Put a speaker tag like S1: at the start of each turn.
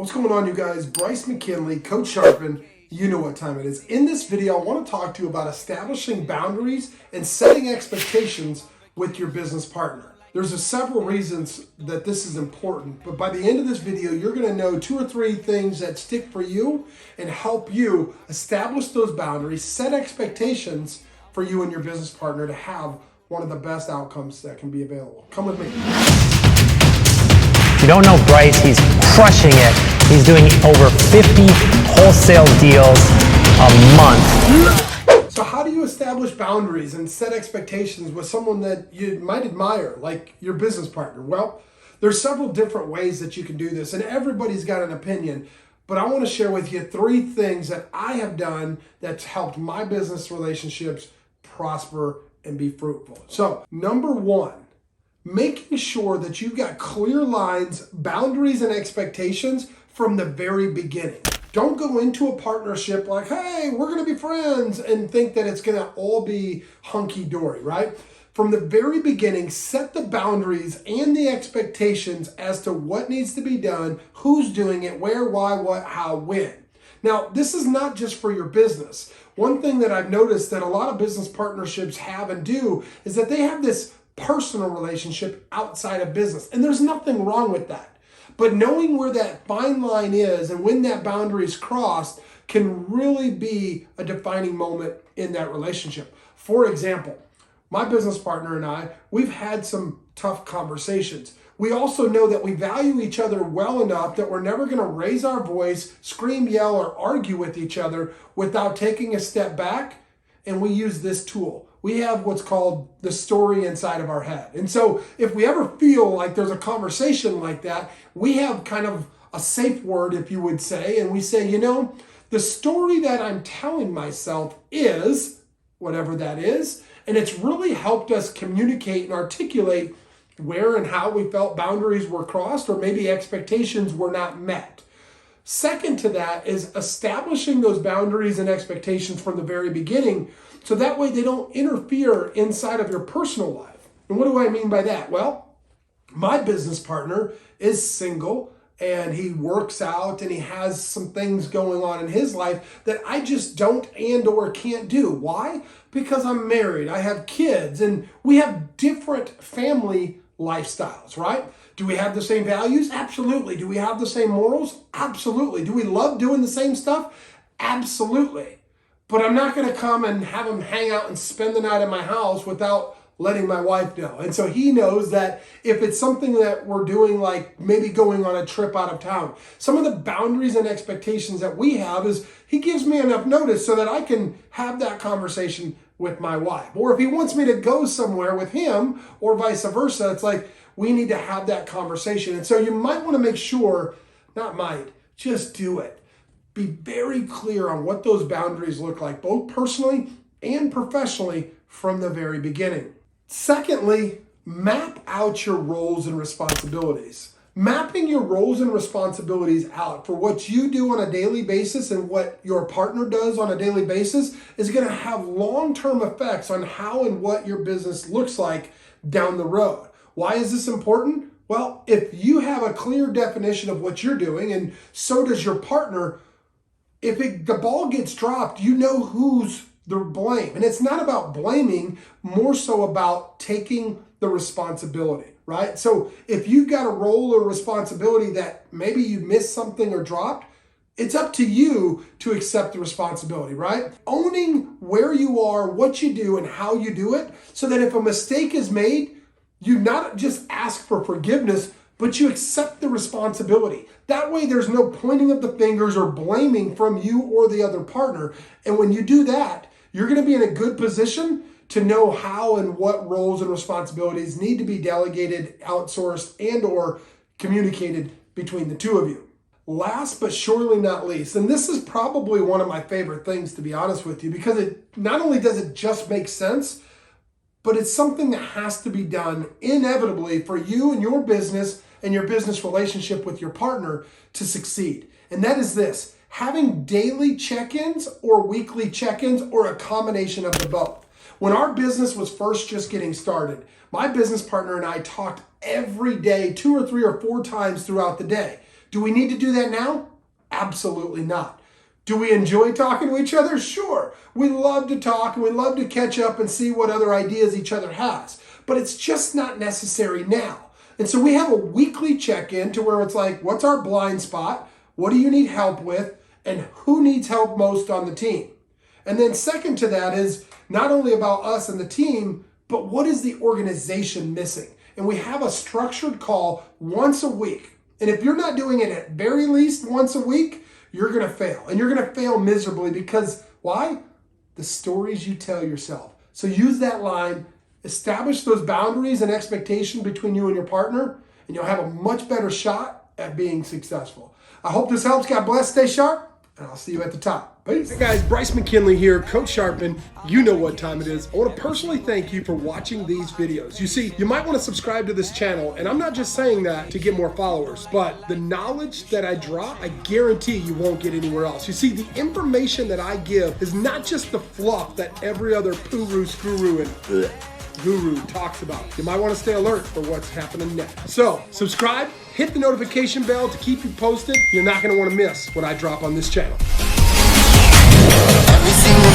S1: What's going on, you guys? Bryce McKinley, Coach Sharpen. You know what time it is. In this video, I want to talk to you about establishing boundaries and setting expectations with your business partner. There's several reasons that this is important, but by the end of this video, you're going to know 2 or 3 things that stick for you and help you establish those boundaries, set expectations for you and your business partner to have one of the best outcomes that can be available. Come with me.
S2: If you don't know Bryce, he's crushing it. He's doing over 50 wholesale deals a month.
S1: So how do you establish boundaries and set expectations with someone that you might admire, like your business partner? Well, there's several different ways that you can do this, and everybody's got an opinion. But I want to share with you 3 things that I have done that's helped my business relationships prosper and be fruitful. So, number 1, making sure that you've got clear lines, boundaries, and expectations from the very beginning. Don't go into a partnership like, hey, we're going to be friends, and think that it's going to all be hunky-dory, right? From the very beginning, set the boundaries and the expectations as to what needs to be done, who's doing it, where, why, what, how, when. Now, this is not just for your business. One thing that I've noticed that a lot of business partnerships have and do is that they have this personal relationship outside of business. And there's nothing wrong with that. But knowing where that fine line is and when that boundary is crossed can really be a defining moment in that relationship. For example, my business partner and I, we've had some tough conversations. We also know that we value each other well enough that we're never going to raise our voice, scream, yell, or argue with each other without taking a step back. And we use this tool. We have what's called the story inside of our head. And so if we ever feel like there's a conversation like that, we have kind of a safe word, if you would say, and we say, the story that I'm telling myself is whatever that is. And it's really helped us communicate and articulate where and how we felt boundaries were crossed or maybe expectations were not met. Second to that is establishing those boundaries and expectations from the very beginning, so that way they don't interfere inside of your personal life. And what do I mean by that? Well, my business partner is single and he works out and he has some things going on in his life that I just don't and or can't do. Why? Because I'm married, I have kids, and we have different family lifestyles, right? Do we have the same values? Absolutely. Do we have the same morals? Absolutely. Do we love doing the same stuff? Absolutely. But I'm not going to come and have him hang out and spend the night at my house without letting my wife know. And so he knows that if it's something that we're doing, like maybe going on a trip out of town, some of the boundaries and expectations that we have is he gives me enough notice so that I can have that conversation with my wife. Or if he wants me to go somewhere with him or vice versa, it's like we need to have that conversation. And so you might want to make sure, just do it. Be very clear on what those boundaries look like, both personally and professionally from the very beginning. Secondly, map out your roles and responsibilities. Mapping your roles and responsibilities out for what you do on a daily basis and what your partner does on a daily basis is going to have long-term effects on how and what your business looks like down the road. Why is this important? Well, if you have a clear definition of what you're doing and so does your partner, if the ball gets dropped, you know who's the blame. And it's not about blaming, more so about taking the responsibility, right? So if you've got a role or responsibility that maybe you missed something or dropped, it's up to you to accept the responsibility, right? Owning where you are, what you do, and how you do it, so that if a mistake is made, you not just ask for forgiveness, but you accept the responsibility. That way there's no pointing of the fingers or blaming from you or the other partner. And when you do that, you're going to be in a good position to know how and what roles and responsibilities need to be delegated, outsourced, and or communicated between the two of you. Last but surely not least, and this is probably one of my favorite things, to be honest with you, because it not only does it just make sense, but it's something that has to be done inevitably for you and your business and your business relationship with your partner to succeed. And that is this: having daily check-ins or weekly check-ins or a combination of the both. When our business was first just getting started, my business partner and I talked every day, 2 or 3 or 4 times throughout the day. Do we need to do that now? Absolutely not. Do we enjoy talking to each other? Sure. We love to talk and we love to catch up and see what other ideas each other has. But it's just not necessary now. And so we have a weekly check-in to where it's like, what's our blind spot? What do you need help with? And who needs help most on the team? And then second to that is not only about us and the team, but what is the organization missing? And we have a structured call once a week. And if you're not doing it at very least once a week, you're going to fail. And you're going to fail miserably because why? The stories you tell yourself. So use that line, establish those boundaries and expectation between you and your partner, and you'll have a much better shot at being successful. I hope this helps. God bless. Stay sharp. And I'll see you at the top. Peace. Hey guys, Bryce McKinley here, Coach Sharpen. You know what time it is. I want to personally thank you for watching these videos. You see, you might want to subscribe to this channel, and I'm not just saying that to get more followers, but the knowledge that I drop, I guarantee you won't get anywhere else. You see, the information that I give is not just the fluff that every other guru and guru talks about. You might want to stay alert for what's happening next. So, subscribe, hit the notification bell to keep you posted. You're not going to want to miss what I drop on this channel.
S3: Every single